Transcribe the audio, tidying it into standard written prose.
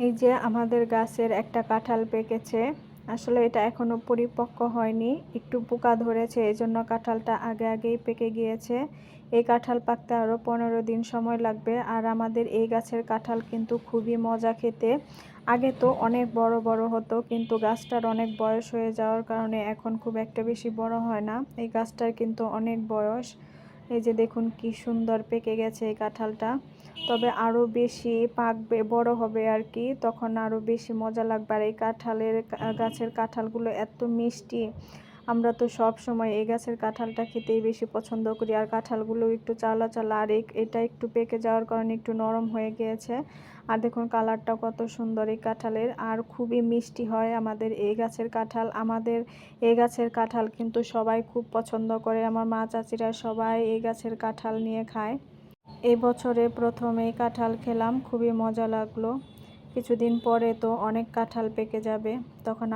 এই যে আমাদের গাছের একটা কাঁঠাল পেকেছে। আসলে এটা এখনো পরিপক্ক হয়নি, একটু পোকা ধরেছে, এই জন্য কাঁঠালটা আগেই পেকে গিয়েছে। এই কাঁঠাল পাকতে আরও 15 দিন সময় লাগবে। আর আমাদের এই গাছের কাঁঠাল কিন্তু খুবই মজা খেতে। আগে তো অনেক বড় বড় হতো, কিন্তু গাছটার অনেক বয়স হয়ে যাওয়ার কারণে এখন খুব একটা বেশি বড় হয় না। এই গাছটার কিন্তু অনেক বয়স। এই যে দেখুন কি সুন্দর পেকে গেছে এই কাঁঠালটা। তবে আরও বেশি পাকবে, বড় হবে আর কি, তখন আরও বেশি মজা লাগবে। আর এই গাছের কাঁঠালগুলো এত মিষ্টি, আমরা তো সব সময় এই গাছের কাঁঠালটা খেতেই বেশি পছন্দ করি। আর কাঁঠালগুলো একটু চালা চালা, আর এটা একটু পেকে যাওয়ার কারণে একটু নরম হয়ে গিয়েছে। আর দেখুন কালারটা কত সুন্দর এই কাঁঠালের, আর খুবই মিষ্টি হয় আমাদের এই গাছের কাঁঠাল। আমাদের এই গাছের কাঁঠাল কিন্তু সবাই খুব পছন্দ করে, আমার মা চাচিরা সবাই এই গাছের কাঁঠাল নিয়ে খায়। এই বছরে প্রথম এই কাঁঠাল খেলাম, খুবই মজা লাগলো। কিছুদিন পরে তো অনেক কাঁঠাল পেকে যাবে, তখন